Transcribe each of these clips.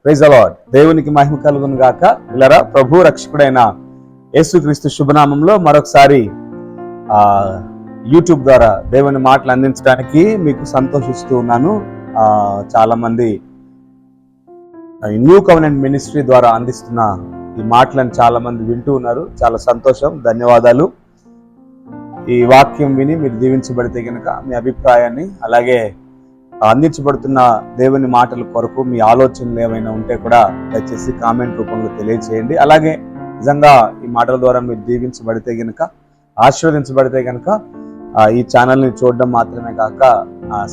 Praise the lord. దేవునికి మహిమ కలుగును గాక. పిల్లరా, ప్రభు రక్షకుడైన యేసుక్రీస్తు శుభనామంలో మరొకసారి యూట్యూబ్ ద్వారా దేవుని మాటలు అందించడానికి మీకు సంతోషిస్తూ ఉన్నాను. చాలా మంది న్యూ కవెనెంట్ మినిస్ట్రీ ద్వారా అందిస్తున్న ఈ మాటలను చాలా మంది వింటూ ఉన్నారు. చాలా సంతోషం, ధన్యవాదాలు. ఈ వాక్యం విని మీరు దీవించబడితే కనుక మీ అభిప్రాయాన్ని, అలాగే అందించబడుతున్న దేవుని మాటల కొరకు మీ ఆలోచనలు ఏమైనా ఉంటే కూడా దయచేసి కామెంట్ రూపంలో తెలియజేయండి. అలాగే నిజంగా ఈ మాటల ద్వారా మీరు దీవించబడితే కనుక, ఆశీర్వదించబడితే కనుక ఈ ఛానల్ని చూడడం మాత్రమే కాక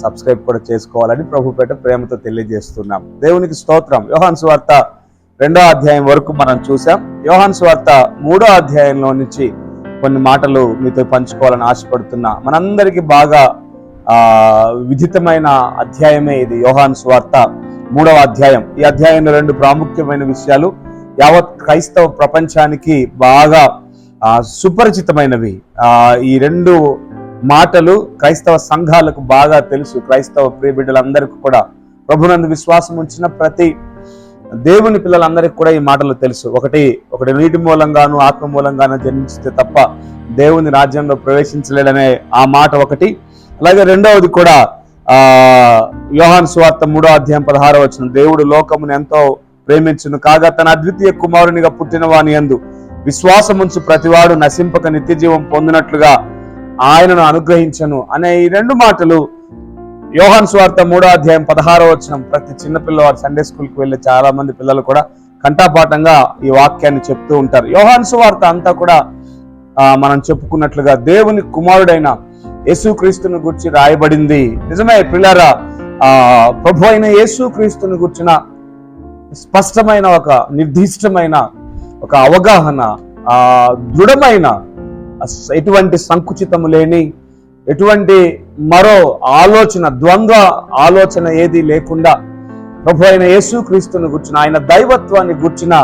సబ్స్క్రైబ్ కూడా చేసుకోవాలని ప్రభుపేట ప్రేమతో తెలియజేస్తున్నాం. దేవునికి స్తోత్రం. యోహాను సువార్త 2వ అధ్యాయం వరకు మనం చూసాం. యోహాను సువార్త 3వ అధ్యాయంలో నుంచి కొన్ని మాటలు మీతో పంచుకోవాలని ఆశపడుతున్నా. మనందరికీ బాగా విదితమైన అధ్యాయమే ఇది, యోహాను సువార్త 3వ అధ్యాయం. ఈ అధ్యాయంలో 2 ప్రాముఖ్యమైన విషయాలు యావత్ క్రైస్తవ ప్రపంచానికి బాగా సుపరిచితమైనవి. ఈ 2 మాటలు క్రైస్తవ సంఘాలకు బాగా తెలుసు. క్రైస్తవ ప్రియబిడ్డలందరికీ కూడా, ప్రభునందు విశ్వాసం ఉంచిన ప్రతి దేవుని పిల్లలందరికీ కూడా ఈ మాటలు తెలుసు. ఒకటి నీటి మూలంగాను ఆత్మ మూలంగాను జన్మించితే తప్ప దేవుని రాజ్యంలో ప్రవేశించలేడనే ఆ మాట ఒకటి. అలాగే రెండవది కూడా యోహాను సువార్త 3వ అధ్యాయం 16వ వచనం, దేవుడు లోకమును ఎంతో ప్రేమించును కాగా తన అద్వితీయ కుమారునిగా పుట్టిన వాని యందు విశ్వాసముంచు ప్రతివాడు నశింపక నిత్య జీవం పొందినట్లుగా ఆయనను అనుగ్రహించను అనే ఈ 2 మాటలు యోహాను సువార్త 3వ అధ్యాయం 16వ వచనం ప్రతి చిన్న పిల్లవాడు, సండే స్కూల్కి వెళ్ళే చాలా మంది పిల్లలు కూడా కంఠాపాఠంగా ఈ వాక్యాన్ని చెప్తూ ఉంటారు. యోహాను సువార్త అంతా కూడా మనం చెప్పుకున్నట్లుగా దేవుని కుమారుడైన యేసుక్రీస్తుని గురించి రాయబడింది. నిజమే పిల్లరా, ప్రభు అయిన యేసుక్రీస్తుని గురించిన స్పష్టమైన ఒక నిర్దిష్టమైన ఒక అవగాహన, దృఢమైన, ఎటువంటి సంకుచితము లేని, ఎటువంటి మరో ఆలోచన, ద్వంద్వ ఆలోచన ఏది లేకుండా ప్రభు అయిన యేసుక్రీస్తుని గుర్చిన, ఆయన దైవత్వాన్ని గుర్చిన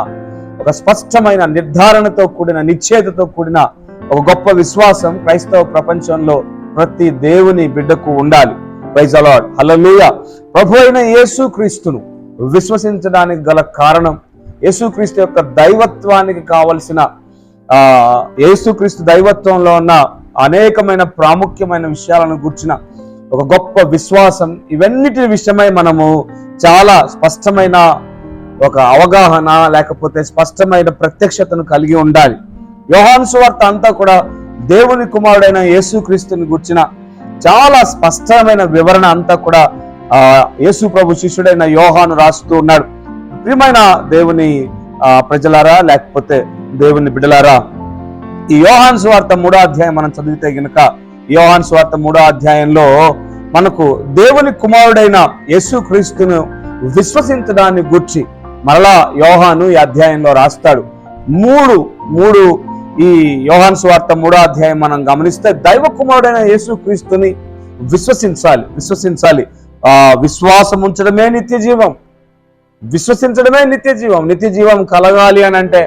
ఒక స్పష్టమైన నిర్ధారణతో కూడిన, నిశ్చయతతో కూడిన ఒక గొప్ప విశ్వాసం క్రైస్తవ ప్రపంచంలో ప్రతి దేవుని బిడ్డకు ఉండాలి. ప్రైజ్ ది లార్డ్, హల్లెలూయా. ప్రభు అయిన యేసుక్రీస్తును విశ్వసించడానికి గల కారణం, యేసుక్రీస్తు యొక్క దైవత్వానికి కావలసిన, యేసుక్రీస్తు దైవత్వంలో ఉన్న అనేకమైన ప్రాముఖ్యమైన విషయాలను గుర్చిన ఒక గొప్ప విశ్వాసం. ఇవన్నిటి విషయమై మనము చాలా స్పష్టమైన ఒక అవగాహన, లేకపోతే స్పష్టమైన ప్రత్యక్షతను కలిగి ఉండాలి. యోహాను సువార్త అంతా కూడా దేవుని కుమారుడైన యేసుక్రీస్తుని గుర్చిన చాలా స్పష్టమైన వివరణ అంతా కూడా యేసు ప్రభు శిష్యుడైన యోహాను రాస్తూ ఉన్నాడు. ప్రియమైన దేవుని ప్రజలారా, లేకపోతే దేవుని బిడ్డలారా, ఈ యోహాను సువార్త 3వ అధ్యాయం మనం చదివితే గనుక, యోహాను సువార్త 3వ అధ్యాయంలో మనకు దేవుని కుమారుడైన యేసుక్రీస్తును విశ్వసించడాన్ని గూర్చి మరలా యోహాను ఈ అధ్యాయంలో రాస్తాడు. మూడు ఈ యోహాను సువార్త 3వ అధ్యాయం మనం గమనిస్తే దైవ కుమారుడైన యేసుక్రీస్తుని విశ్వసించాలి. విశ్వాసం ఉంచడమే నిత్య జీవం, విశ్వసించడమే నిత్య జీవం. నిత్య జీవం కలగాలి అని అంటే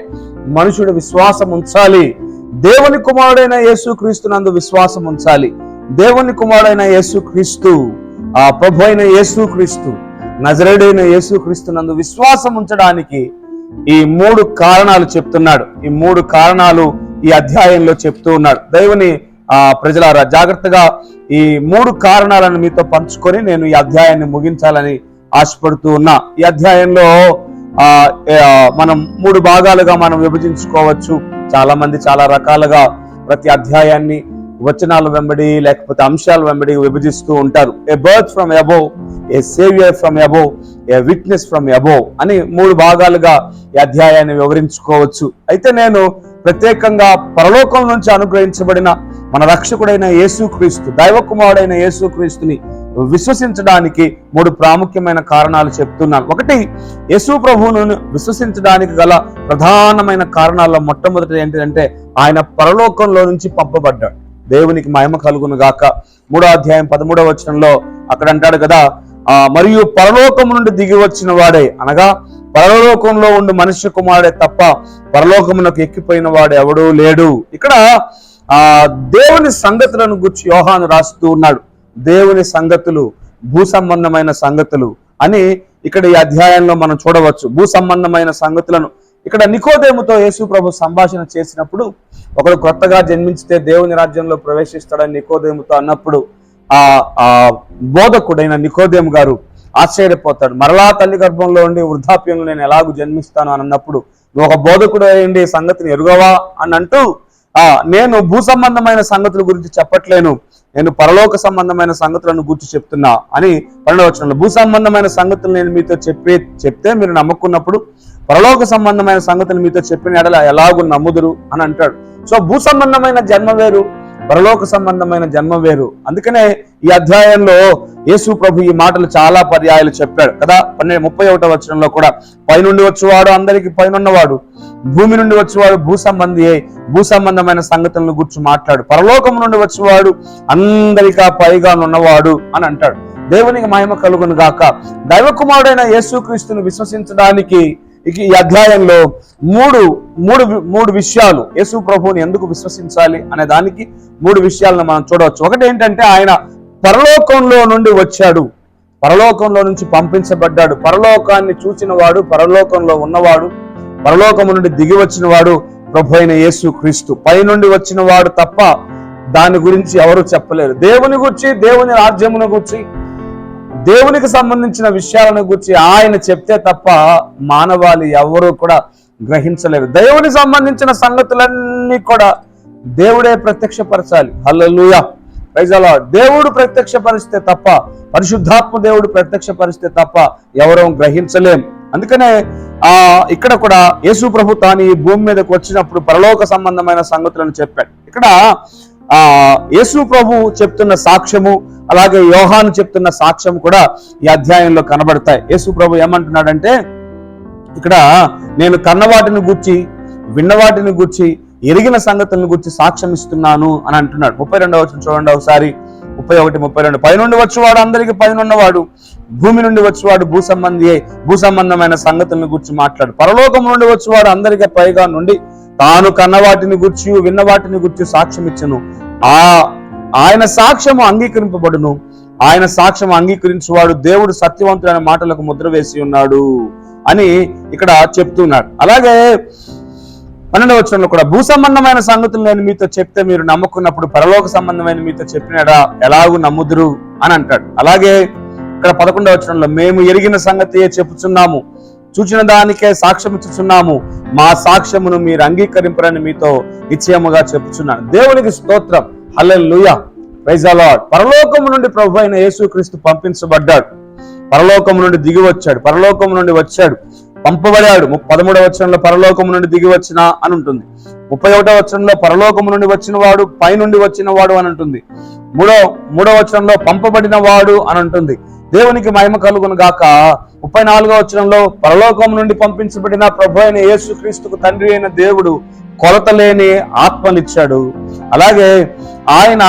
మనుషుడు విశ్వాసం ఉంచాలి. దేవుని కుమారుడైన యేసుక్రీస్తునందు విశ్వాసం ఉంచాలి. దేవుని కుమారుడైన యేసుక్రీస్తు, ప్రభు అయిన యేసుక్రీస్తు, నజరేయుడైన యేసుక్రీస్తునందు విశ్వాసం ఉంచడానికి ఈ 3 కారణాలు చెప్తున్నాడు. ఈ 3 కారణాలు ఈ అధ్యాయంలో చెప్తూ ఉన్నాడు. దేవుని ప్రజలారా, జాగ్రత్తగా ఈ 3 కారణాలను మీతో పంచుకొని నేను ఈ అధ్యాయాన్ని ముగించాలని ఆశపడుతూ ఉన్నా. ఈ అధ్యాయంలో మనం 3 భాగాలుగా మనం విభజించుకోవచ్చు. చాలా మంది చాలా రకాలుగా ప్రతి అధ్యాయాన్ని వచనాల వెంబడి, లేకపోతే అంశాల వెంబడి విభజిస్తూ ఉంటారు. A birth from above, a saviour from above, a witness from above అని 3 భాగాలుగా ఈ అధ్యాయాన్ని వివరించుకోవచ్చు. అయితే నేను ప్రత్యేకంగా పరలోకం నుంచి అనుగ్రహించబడిన మన రక్షకుడైన యేసుక్రీస్తు, దైవ కుమారుడైన యేసుక్రీస్తుని విశ్వసించడానికి 3 ప్రాముఖ్యమైన కారణాలు చెప్తున్నాను. ఒకటి, యేసు ప్రభువును విశ్వసించడానికి గల ప్రధానమైన కారణాల్లో మొట్టమొదటి ఏంటంటే ఆయన పరలోకంలో నుంచి పంపబడ్డాడు. దేవునికి మహిమ కలుగును గాక. 3వ అధ్యాయం 13వ వచనంలో అక్కడ అంటాడు కదా, మరియు పరలోకం నుండి దిగి వచ్చిన వాడే, అనగా పరలోకంలో ఉండి మనుష్య కుమారుడే తప్ప పరలోకమునకు ఎక్కిపోయిన వాడు ఎవడూ లేడు. ఇక్కడ దేవుని సంగతులను గురించి యోహాను రాస్తూ ఉన్నాడు. దేవుని సంగతులు, భూ సంబంధమైన సంగతులు, అని ఇక్కడ ఈ అధ్యాయంలో మనం చూడవచ్చు. భూ సంబంధమైన సంగతులను ఇక్కడ నికోదేముతో యేసు ప్రభు సంభాషణ చేసినప్పుడు, ఒకడు కొత్తగా జన్మించితే దేవుని రాజ్యంలో ప్రవేశిస్తాడని నికోదేముతో అన్నప్పుడు ఆ బోధకుడైన నికోదేము గారు ఆశ్చర్యపోతాడు. మరలా తల్లి గర్భంలో ఉండి వృద్ధాప్యంలో నేను ఎలాగూ జన్మిస్తాను అని అన్నప్పుడు, నువ్వు ఒక బోధకుడు అయ్యండి సంగతిని ఎరుగవా అని అంటూ, నేను భూ సంబంధమైన సంగతుల గురించి చెప్పట్లేను, నేను పరలోక సంబంధమైన సంగతులను గురించి చెప్తున్నా అని 12వ వచనంలో, భూ సంబంధమైన సంగతులు నేను మీతో చెప్తే మీరు నమ్ముకున్నప్పుడు పరలోక సంబంధమైన సంగతులు మీతో చెప్పిన ఎడల ఎలాగూ నమ్ముదురు అని అంటాడు. సో భూ సంబంధమైన జన్మ వేరు, పరలోక సంబంధమైన జన్మ వేరు. అందుకనే ఈ అధ్యాయంలో యేసు ప్రభు ఈ మాటలు చాలా పర్యాయాలు చెప్పాడు కదా. 31వ వచనంలో కూడా, పైనుండి వచ్చేవాడు అందరికి పైనున్నవాడు, భూమి నుండి వచ్చేవాడు భూ సంబంధమైన సంగతులను గురించి మాట్లాడు, పరలోకం నుండి వచ్చేవాడు అందరికా పైగా ఉన్నవాడు అని అంటాడు. దేవునికి మహిమ కలుగును గాక. దైవ కుమారుడైన యేసుక్రీస్తును విశ్వసించడానికి ఈ అధ్యాయంలో మూడు విషయాలు, యేసు ప్రభువుని ఎందుకు విశ్వసించాలి అనే దానికి 3 విషయాలను మనం చూడవచ్చు. ఒకటి ఏంటంటే, ఆయన పరలోకంలో నుండి వచ్చాడు, పరలోకంలో నుంచి పంపించబడ్డాడు, పరలోకాన్ని చూచిన వాడు, పరలోకంలో ఉన్నవాడు, పరలోకము నుండి దిగి వచ్చిన వాడు ప్రభు అయిన యేసు క్రీస్తు. పైనుండి వచ్చిన వాడు తప్ప దాని గురించి ఎవరు చెప్పలేరు. దేవుని గురించి, దేవుని రాజ్యమును గురించి, దేవునికి సంబంధించిన విషయాలను గురించి ఆయన చెప్తే తప్ప మానవాళి ఎవరు కూడా గ్రహించలేరు. దేవునికి సంబంధించిన సంగతులన్నీ కూడా దేవుడే ప్రత్యక్షపరచాలి. హల్లెలూయా, ప్రైజ్ ది లార్డ్. దేవుడు ప్రత్యక్షపరిస్తే తప్ప, పరిశుద్ధాత్మ దేవుడు ప్రత్యక్షపరిస్తే తప్ప ఎవరూ గ్రహించలేం. అందుకనే ఇక్కడ కూడా యేసు ప్రభు తాను ఈ భూమి మీదకి వచ్చినప్పుడు పరలోక సంబంధమైన సంగతులను చెప్పాడు. ఇక్కడ యేసు ప్రభు చెప్తున్న సాక్ష్యము, అలాగే యోహాను చెప్తున్న సాక్ష్యం కూడా ఈ అధ్యాయంలో కనబడతాయి. యేసు ప్రభు ఏమంటున్నాడంటే, ఇక్కడ నేను కన్నవాటిని గూర్చి, విన్నవాటిని గూర్చి, ఎరిగిన సంగతులను గురించి సాక్ష్యం ఇస్తున్నాను అని అంటున్నాడు. 32వ వచనం చూడండి ఒకసారి. 31, 32, పైనుండి వచ్చేవాడు అందరికి పైనున్నవాడు, భూమి నుండి వచ్చేవాడు భూ సంబంధమైన సంగతులను గురించి మాట్లాడు, పరలోకం నుండి వచ్చేవాడు అందరికీ పైగా నుండి తాను కన్నవాటిని గుర్చి విన్నవాటిని గుర్చి సాక్ష్యం ఇచ్చను, ఆయన సాక్ష్యము అంగీకరింపబడును, ఆయన సాక్ష్యం అంగీకరించేవాడు దేవుడు సత్యవంతుడైన మాటలకు ముద్ర వేసి ఉన్నాడు అని ఇక్కడ చెప్తున్నాడు. అలాగే 12వ వచనంలో కూడా, భూ సంబంధమైన సంగతులు నేను మీతో చెప్తే మీరు నమ్ముకున్నప్పుడు పరలోక సంబంధమైన మీతో చెప్పినడా ఎలాగూ నమ్ముదురు అని అంటాడు. అలాగే ఇక్కడ 11వ వచనంలో, మేము ఎరిగిన సంగతియే చెప్పుచున్నాము, చూచిన దానికే సాక్ష్యం ఇచ్చుచున్నాము, మా సాక్ష్యమును మీరు అంగీకరింపరని మీతో నిశ్చయముగా చెప్పుచున్నాను. దేవునికి స్తోత్రం, హల్లెలూయా, ప్రైజ్ ది లార్డ్. పరలోకము నుండి ప్రభు అయిన యేసుక్రీస్తు పంపించబడ్డాడు, పరలోకము నుండి దిగి వచ్చాడు, పరలోకము నుండి వచ్చాడు, పంపబడాడు. 13వ వచనంలో పరలోకము నుండి దిగి వచ్చిన అని ఉంటుంది. 31వ వచనంలో పరలోకము నుండి వచ్చిన వాడు, పైనుండి వచ్చిన వాడు అని ఉంటుంది. మూడవ వచనంలో పంపబడిన వాడు అని ఉంటుంది. దేవునికి మహిమ కలుగును గాక. 34వ వచనంలో పరలోకం నుండి పంపించబడిన ప్రభు అయిన యేసుక్రీస్తుకు తండ్రి అయిన దేవుడు కొలత లేని ఆత్మనిచ్చాడు. అలాగే ఆయన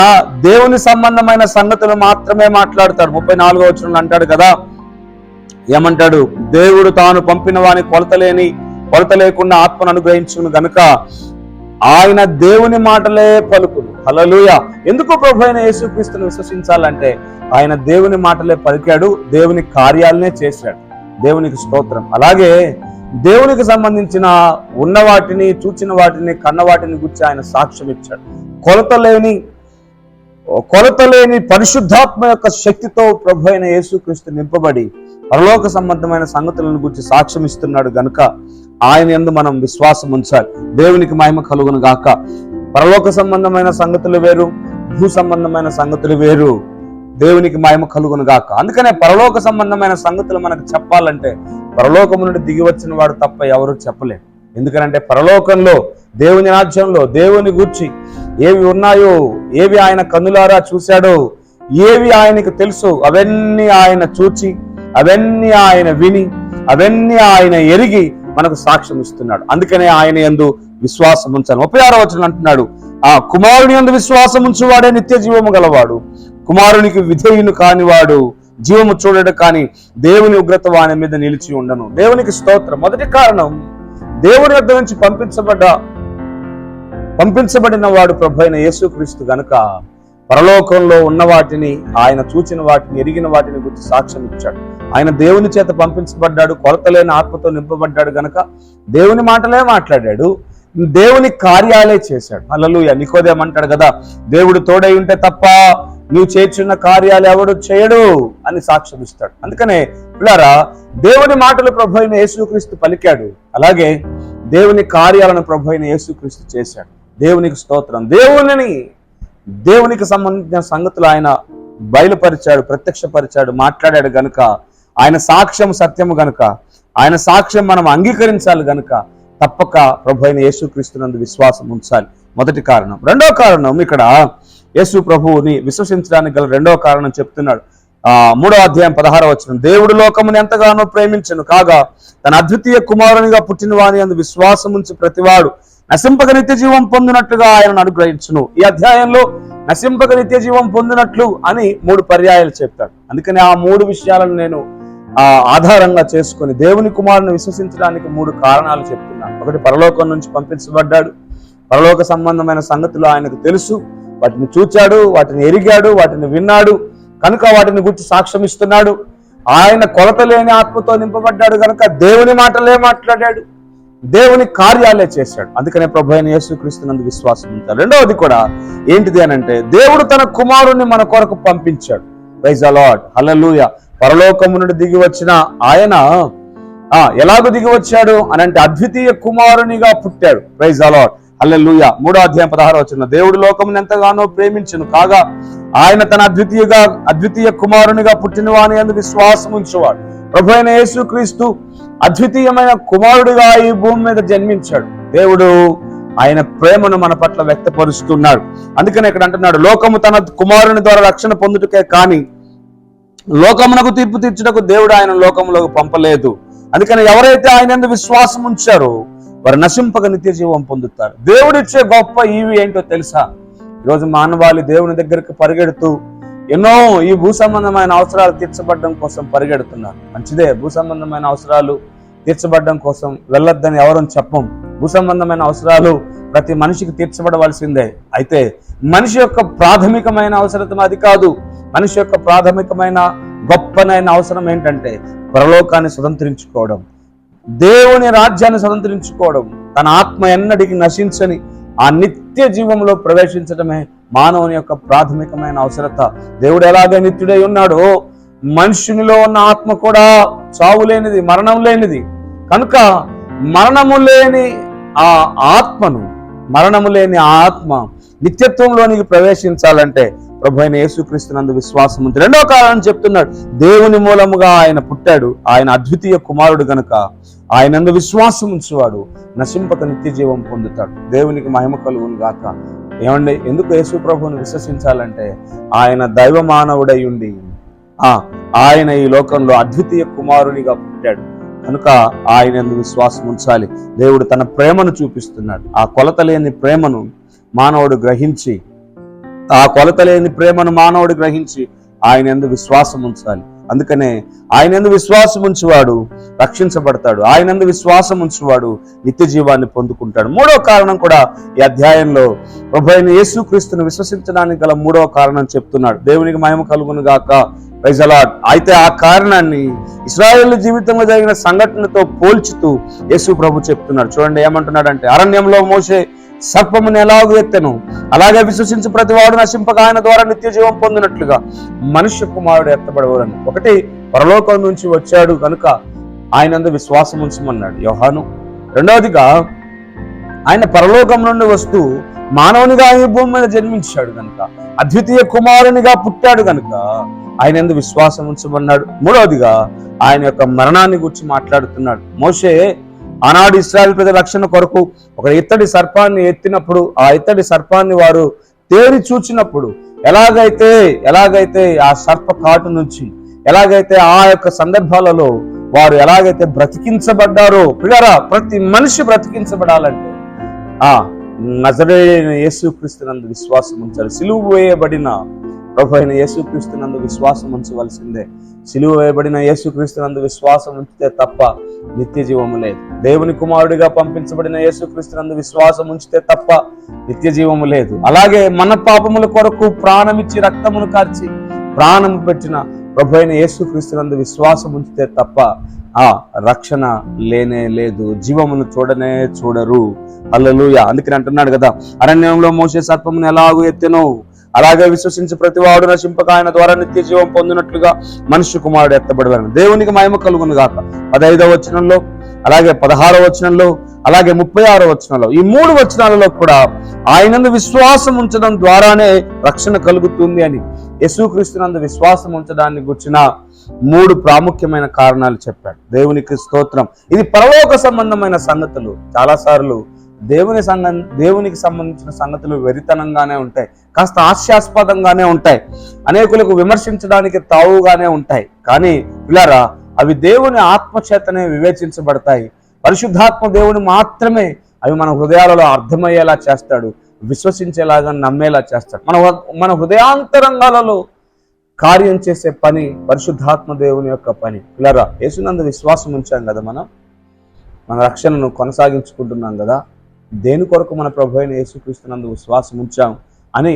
దేవుని సంబంధమైన సంగతులు మాత్రమే మాట్లాడతాడు. 34వ వచనంలో అంటాడు కదా, ఏమంటాడు, దేవుడు తాను పంపిన వాని కొలత లేకుండా ఆత్మను అనుగ్రహించును గనుక ఆయన దేవుని మాటలే పలుకుడు. హల్లెలూయా. ఎందుకు ప్రభు అయిన యేసుక్రీస్తును విశ్వసించాలంటే ఆయన దేవుని మాటలే పలికాడు, దేవుని కార్యాలనే చేశాడు. దేవునికి స్తోత్రం. అలాగే దేవునికి సంబంధించిన ఉన్న వాటిని, చూచిన వాటిని, కన్న వాటిని గురించి ఆయన సాక్ష్యం ఇచ్చాడు. కొలత లేని పరిశుద్ధాత్మ యొక్క శక్తితో ప్రభు అయిన యేసుక్రీస్తు నింపబడి పరలోక సంబంధమైన సంగతులను గురించి సాక్ష్యం ఇస్తున్నాడు గనుక ఆయన యందు మనం విశ్వాసం ఉంచాలి. దేవునికి మహిమ కలుగును గాక. పరలోక సంబంధమైన సంగతులు వేరు, భూ సంబంధమైన సంగతులు వేరు. దేవునికి మహిమ కలుగును గాక. అందుకనే పరలోక సంబంధమైన సంగతులు మనకు చెప్పాలంటే పరలోకము నుండి దిగి వచ్చిన వాడు తప్ప ఎవరు చెప్పలేరు. ఎందుకంటే పరలోకంలో, దేవుని రాజ్యంలో దేవుని గూర్చి ఏవి ఉన్నాయో, ఏవి ఆయన కన్నులారా చూశాడో, ఏవి ఆయనకు తెలుసు, అవన్నీ ఆయన చూచి, అవన్నీ ఆయన విని, అవన్నీ ఆయన ఎరిగి మనకు సాక్ష్యం ఇస్తున్నాడు. అందుకనే ఆయన యందు విశ్వాసం ఉంచాలి. 36వ వచనం అంటున్నాడు, ఆ కుమారుని యందు విశ్వాసం ఉంచువాడే నిత్య జీవము గలవాడు, కుమారునికి విధేయుని కానివాడు జీవము చూడడు, కానీ దేవుని ఉగ్రత వాని మీద నిలిచి ఉండను. దేవునికి స్తోత్రం. మొదటి కారణం, దేవుని వద్ద నుంచి పంపించబడిన వాడు ప్రభు అయిన యేసుక్రీస్తు గనుక పరలోకంలో ఉన్న వాటిని, ఆయన చూచిన వాటిని, ఎరిగిన వాటిని గురించి సాక్ష్యం ఇచ్చాడు. ఆయన దేవుని చేత పంపించబడ్డాడు, కొరత లేని ఆత్మతో నింపబడ్డాడు గనక దేవుని మాటలే మాట్లాడాడు, దేవుని కార్యాలే చేశాడు. హల్లెలూయా. నికోదేమంటాడు కదా, దేవుడు తోడై ఉంటే తప్ప నువ్వు చేర్చున్న కార్యాలు ఎవడు చేయడు అని సాక్ష్యం ఇస్తాడు. అందుకనే పిల్లారా, దేవుని మాటలు ప్రభు అయిన యేసుక్రీస్తు పలికాడు, అలాగే దేవుని కార్యాలను ప్రభు అయిన యేసుక్రీస్తు చేశాడు. దేవునికి స్తోత్రం. దేవునికి సంబంధించిన సంగతులు ఆయన బయలుపరిచాడు, ప్రత్యక్షపరిచాడు, మాట్లాడాడు గనుక ఆయన సాక్ష్యం సత్యము గనుక, ఆయన సాక్ష్యం మనం అంగీకరించాలి గనుక తప్పక ప్రభు అయిన యేసుక్రీస్తునందు విశ్వాసం ఉంచాలి. మొదటి కారణం. రెండో కారణం, ఇక్కడ యేసు ప్రభువుని విశ్వసించడానికి గల రెండో కారణం చెప్తున్నాడు. 3వ అధ్యాయం 16వ వచనం, దేవుడు లోకమును ఎంతగానో ప్రేమించెను కాగా తన అద్వితీయ కుమారునిగా పుట్టిన వాని అందు విశ్వాసం ఉంచి ప్రతివాడు నశింపక నిత్య జీవం పొందినట్లుగా ఆయనను అనుగ్రహించును. ఈ అధ్యాయంలో నశింపక నిత్య జీవం పొందినట్లు అని 3 పర్యాయాలు చెప్తాడు. అందుకని ఆ 3 విషయాలను నేను ఆధారంగా చేసుకుని దేవుని కుమారుని విశ్వసించడానికి 3 కారణాలు చెప్తున్నాను. ఒకటి, పరలోకం నుంచి పంపించబడ్డాడు, పరలోక సంబంధమైన సంగతులు ఆయనకు తెలుసు, వాటిని చూచాడు, వాటిని ఎరిగాడు, వాటిని విన్నాడు కనుక వాటిని గురించి సాక్ష్యం ఇస్తున్నాడు. ఆయన కొలత లేని ఆత్మతో నింపబడ్డాడు కనుక దేవుని మాటలే మాట్లాడాడు, దేవుని కార్యాలే చేశాడు. అందుకనే ప్రభు అయిన యేసుక్రీస్తునందు విశ్వాసం ఉంటారు. రెండవది కూడా ఏంటిది అనంటే, దేవుడు తన కుమారుణ్ణి మన కొరకు పంపించాడు. Praise the lord. హల్లెలూయా. పరలోకము నుండి దిగి వచ్చిన ఆయన ఎలాగో దిగి వచ్చాడు అనంటే అద్వితీయ కుమారునిగా పుట్టాడు. Praise the lord. హల్లెలూయా. 3వ అధ్యాయం 16వ వచనం, దేవుడు లోకమును ఎంతగానో ప్రేమించును కాగా ఆయన తన అద్వితీయ కుమారునిగా పుట్టిన వాని యందు విశ్వాసం ఉంచువాడు. ప్రభు అయిన యేసుక్రీస్తు అద్వితీయమైన కుమారుడిగా ఈ భూమి మీద జన్మించాడు. దేవుడు ఆయన ప్రేమను మన పట్ల వ్యక్తపరుస్తున్నాడు. అందుకని ఇక్కడ అంటున్నాడు, లోకము తన కుమారుని ద్వారా రక్షణ పొందుటకే కానీ లోకమునకు తీర్పు తీర్చుటకు దేవుడు ఆయన లోకములోకి పంపలేదు. అందుకని ఎవరైతే ఆయన యందు విశ్వాసం ఉంచారో వారు నశింపక నిత్య జీవం పొందుతారు. దేవుడిచ్చే గొప్ప ఈవి ఏంటో తెలుసా? ఈరోజు మానవాళి దేవుని దగ్గరికి పరిగెడుతూ ఎన్నో ఈ భూ సంబంధమైన అవసరాలు తీర్చబడడం కోసం పరిగెడుతున్నారు. మంచిదే, భూ సంబంధమైన అవసరాలు తీర్చబడడం కోసం వెళ్ళొద్దని ఎవరని చెప్పం. భూ సంబంధమైన అవసరాలు ప్రతి మనిషికి తీర్చబడవలసిందే. అయితే మనిషి యొక్క ప్రాథమికమైన అవసరం అది కాదు. మనిషి యొక్క ప్రాథమికమైన గొప్పనైన అవసరం ఏంటంటే పరలోకాన్ని స్వతంత్రించుకోవడం, దేవుని రాజ్యాన్ని స్వతంత్రించుకోవడం, తన ఆత్మ ఎన్నటికి నశించని ఆ నిత్య జీవంలో ప్రవేశించడమే మానవుని యొక్క ప్రాథమికమైన అవసరత. దేవుడు ఎలాగే నిత్యుడై ఉన్నాడో మనుషునిలో ఉన్న ఆత్మ కూడా చావు లేనిది, మరణం లేనిది కనుక మరణము లేని ఆత్మ నిత్యత్వంలోనికి ప్రవేశించాలంటే ప్రభు అయిన యేసుక్రీస్తునందు విశ్వాసం ఉంది. రెండో కారణం చెప్తున్నాడు, దేవుని మూలముగా ఆయన పుట్టాడు, ఆయన అద్వితీయ కుమారుడు గనుక ఆయనందు విశ్వాసం ఉంచువాడు నశింపక నిత్య జీవం పొందుతాడు. దేవునికి మహిమ కలుగును గాక. ఏమండి, ఎందుకు యేసు ప్రభువుని విశ్వసించాలంటే ఆయన దైవ మానవుడై ఉండి ఆయన ఈ లోకంలో అద్వితీయ కుమారునిగా పుట్టాడు కనుక ఆయనందు విశ్వాసం ఉంచాలి. దేవుడు తన ప్రేమను చూపిస్తున్నాడు. ఆ కొలత లేని ప్రేమను మానవుడు గ్రహించి ఆయన యందు విశ్వాసం ఉంచాలి. అందుకనే ఆయన యందు విశ్వాసం ఉంచువాడు రక్షించబడతాడు, ఆయన యందు విశ్వాసం ఉంచువాడు నిత్య జీవాన్ని పొందుకుంటాడు. 3వ కారణం కూడా ఈ అధ్యాయంలో ప్రభు అయిన యేసుక్రీస్తును విశ్వసించడానికి గల 3వ కారణం చెప్తున్నాడు. దేవునికి మహిమ కలుగును గాక. Praise the Lord. అయితే ఆ కారణాన్ని ఇశ్రాయేలు జీవితంలో జరిగిన సంఘటనతో పోల్చుతూ యేసు ప్రభు చెప్తున్నాడు. చూడండి ఏమంటున్నాడంటే, అరణ్యంలో మోషే సర్పమును ఎలాగో ఎత్తెను అలాగే విశ్వసించి ప్రతివాడు నశింపక ఆయన ద్వారా నిత్య జీవం పొందినట్లుగా మనుష్య కుమారుడు ఎత్తబడవరని. ఒకటి, పరలోకం నుంచి వచ్చాడు కనుక ఆయనందు విశ్వాసం ఉంచమన్నాడు యోహాను. రెండవదిగా ఆయన పరలోకం నుండి వస్తూ మానవునిగా ఈ భూమి మీద జన్మించాడు కనుక, అద్వితీయ కుమారునిగా పుట్టాడు కనుక ఆయనందు విశ్వాసం ఉంచమన్నాడు. మూడవదిగా ఆయన యొక్క మరణాన్ని గురించి మాట్లాడుతున్నాడు. మోషే ఆనాడు ఇశ్రాయేలు ప్రజల రక్షణ కొరకు ఒక ఇత్తడి సర్పాన్ని ఎత్తినప్పుడు ఆ ఇత్తడి సర్పాన్ని వారు తేరి చూచినప్పుడు ఎలాగైతే ఆ సర్ప కాటు నుంచి ఎలాగైతే ఆ యొక్క సందర్భాలలో వారు ఎలాగైతే బ్రతికించబడ్డారో, ప్రియులారా, ప్రతి మనిషి బ్రతికించబడాలంటే నజరేయుడైన యేసుక్రీస్తునందు విశ్వాసం ఉంచాలి. సిలువ వేయబడిన ప్రభు అయిన యేసుక్రీస్తునందు విశ్వాసం ఉంచవలసిందే. సిలువ వేయబడిన యేసుక్రీస్తునందు విశ్వాసం ఉంచితే తప్ప నిత్య జీవము లేదు. దేవుని కుమారుడిగా పంపించబడిన యేసుక్రీస్తునందు విశ్వాసం ఉంచితే తప్ప నిత్య జీవము లేదు. అలాగే మన పాపముల కొరకు ప్రాణమిచ్చి రక్తమును కార్చి ప్రాణము పెట్టిన ప్రభు అయిన యేసుక్రీస్తునందు విశ్వాసం ఉంచితే తప్ప ఆ రక్షణ లేనే లేదు, జీవమును చూడనే చూడరు. హల్లెలూయా. అందుకని అంటున్నాడు కదా, అరణ్యంలో మోసే సర్పమును ఎలాగూ ఎత్తెనో అలాగే విశ్వసించి ప్రతివాడు నశింపక ఆయన ద్వారా నిత్య జీవం పొందినట్లుగా మనుష్య కుమారుడు ఎత్తబడవలను. దేవునికి మహిమ కలుగును గాక. 15వ వచనంలో, అలాగే 16వ వచనంలో, అలాగే 36వ వచనంలో, ఈ 3 వచనాలలో కూడా ఆయనందు విశ్వాసం ఉంచడం ద్వారానే రక్షణ కలుగుతుంది అని, యేసుక్రీస్తునందు విశ్వాసం ఉంచడాన్ని గుర్చిన 3 ప్రాముఖ్యమైన కారణాలు చెప్పాడు. దేవునికి స్తోత్రం. ఇది పరలోక సంబంధమైన సంగతులు. చాలాసార్లు దేవునికి సంబంధించిన సంగతులు వెరితనంగానే ఉంటాయి, కాస్త హాస్యాస్పదంగానే ఉంటాయి, అనేకులకు విమర్శించడానికి తావుగానే ఉంటాయి. కానీ పిల్లారా, అవి దేవుని ఆత్మచేతనే వివేచించబడతాయి. పరిశుద్ధాత్మ దేవుని మాత్రమే అవి మన హృదయాలలో అర్థమయ్యేలా చేస్తాడు, విశ్వసించేలాగా నమ్మేలా చేస్తాడు. మన హృదయాంతరంగాలలో కార్యం చేసే పని పరిశుద్ధాత్మ దేవుని యొక్క పని. పిల్లారా, యేసునందు విశ్వాసం ఉంచాం కదా, మన రక్షణను కొనసాగించుకుంటున్నాం కదా. దేని కొరకు మన ప్రభు అయిన యేసుక్రీస్తునందు విశ్వాసం ఉంచాం అని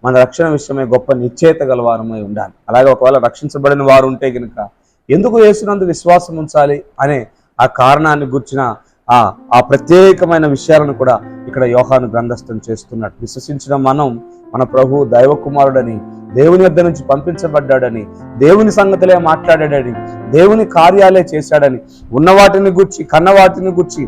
మన రక్షణ విషయమే గొప్ప నిశ్చయిత గలవారమై ఉండాలి. అలాగే ఒకవేళ రక్షించబడిన వారు ఉంటే కనుక ఎందుకు యేసునందు విశ్వాసం ఉంచాలి అనే ఆ కారణాన్ని గుర్చిన ఆ ప్రత్యేకమైన విషయాలను కూడా ఇక్కడ యోహాను గ్రంథస్థం చేస్తున్నాడు. విశ్వసించిన మనం మన ప్రభు దైవ కుమారుడని, దేవుని వద్ద నుంచి పంపించబడ్డాడని, దేవుని సంగతులే మాట్లాడాడని, దేవుని కార్యాలే చేశాడని, ఉన్న వాటిని గుర్చి, కన్న వాటిని గుర్చి,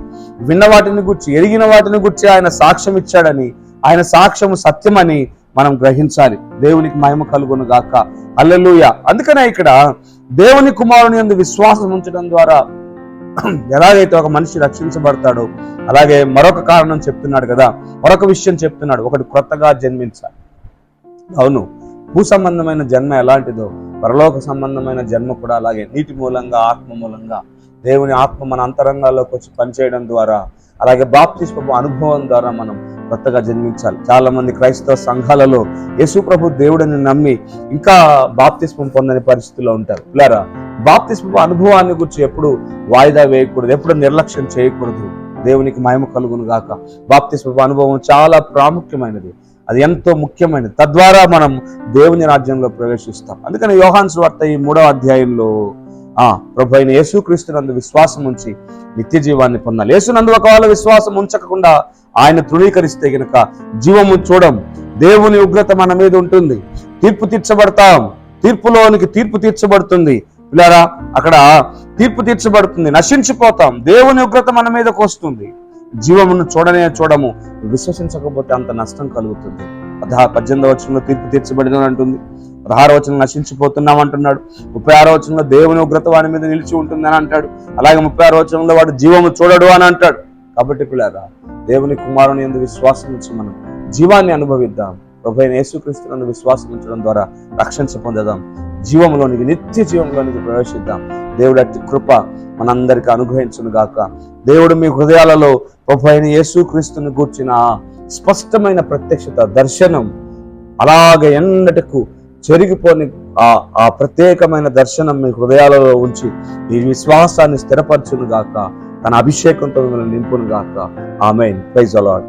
విన్న వాటిని గుర్చి, ఎరిగిన వాటిని గుర్చి ఆయన సాక్ష్యం ఇచ్చాడని, ఆయన సాక్ష్యము సత్యమని మనం గ్రహించాలి. దేవునికి మహిమ కలుగును గాక. హల్లెలూయా. అందుకనే ఇక్కడ దేవుని కుమారుని యందు విశ్వాసం ఉంచడం ద్వారా ఎలాగైతే ఒక మనిషి రక్షించబడతాడో అలాగే మరొక కారణం చెప్తున్నాడు కదా, మరొక విషయం చెప్తున్నాడు, ఒకటి క్రొత్తగా జన్మించాలి. అవును, భూ సంబంధమైన జన్మ ఎలాంటిదో పరలోక సంబంధమైన జన్మ కూడా అలాగే. నీటి మూలంగా, ఆత్మ మూలంగా దేవుని ఆత్మ మన అంతరంగాల్లోకి వచ్చి పనిచేయడం ద్వారా, అలాగే బాప్తిస్మపు అనుభవం ద్వారా మనం కొత్తగా జన్మించాలి. చాలా మంది క్రైస్తవ సంఘాలలో యేసు ప్రభు దేవుడిని నమ్మి ఇంకా బాప్తిస్మం పొందని పరిస్థితిలో ఉంటారు. పిల్లారా, బాప్తిస్మపు అనుభవాన్ని గురించి ఎప్పుడు వాయిదా వేయకూడదు, ఎప్పుడు నిర్లక్ష్యం చేయకూడదు. దేవునికి మహిమ కలుగును గాక. బాప్తిస్మపు అనుభవం చాలా ప్రాముఖ్యమైనది, అది ఎంతో ముఖ్యమైనది. తద్వారా మనం దేవుని రాజ్యంలో ప్రవేశిస్తాం. అందుకని యోహాను సువార్త ఈ 3వ అధ్యాయంలో ప్రభు అయిన యేసుక్రీస్తునందు విశ్వాసం ఉంచి నిత్య జీవాన్ని పొందాలి. యేసునందు ఒకవేళ విశ్వాసం ఉంచకుండా ఆయన తృణీకరిస్తే గనుక జీవము చూడం, దేవుని ఉగ్రత మన మీద ఉంటుంది, తీర్పు తీర్చబడతాం, తీర్పులోనికి తీర్పు తీర్చబడుతుంది. పిల్లారా, అక్కడ తీర్పు తీర్చబడుతుంది, నశించిపోతాం, దేవుని ఉగ్రత మన మీదకు వస్తుంది, జీవమును చూడము. విశ్వసించకపోతే అంత నష్టం కలుగుతుంది. 18వ వచనంలో తీర్పు తీర్చబడిన అంటుంది, 16వ వచనం నశించిపోతున్నాం అంటున్నాడు, 36వ వచనంలో దేవుని ఉగ్రత వాని మీద నిలిచి ఉంటుంది అని అంటాడు, అలాగే 36వ వచనంలో వాడు జీవము చూడడు అని అంటాడు. కాబట్టి పిల్లారా, దేవుని కుమారుని యందు విశ్వాసం ఉంచి మనం జీవాన్ని అనుభవిద్దాం. ప్రభు అయిన యేసుక్రీస్తునందు విశ్వాసం ఉంచడం ద్వారా రక్షణ పొందుదాం, జీవంలోనికి, నిత్య జీవంలోనికి ప్రవేశిద్దాం. దేవుడి అతి కృప మనందరికీ అనుగ్రహించును గాక. దేవుడు మీ హృదయాలలో ప్రభు అయిన యేసుక్రీస్తుని గూర్చిన స్పష్టమైన ప్రత్యక్షత, దర్శనం, అలాగే ఎన్నటికు చెరిగిపోని ఆ ప్రత్యేకమైన దర్శనం మీ హృదయాలలో ఉంచి ఈ విశ్వాసాన్ని స్థిరపరచును గాక. తన అభిషేకంతో మిమ్మల్ని నింపును గాక. ఆమేన్. Praise the lord.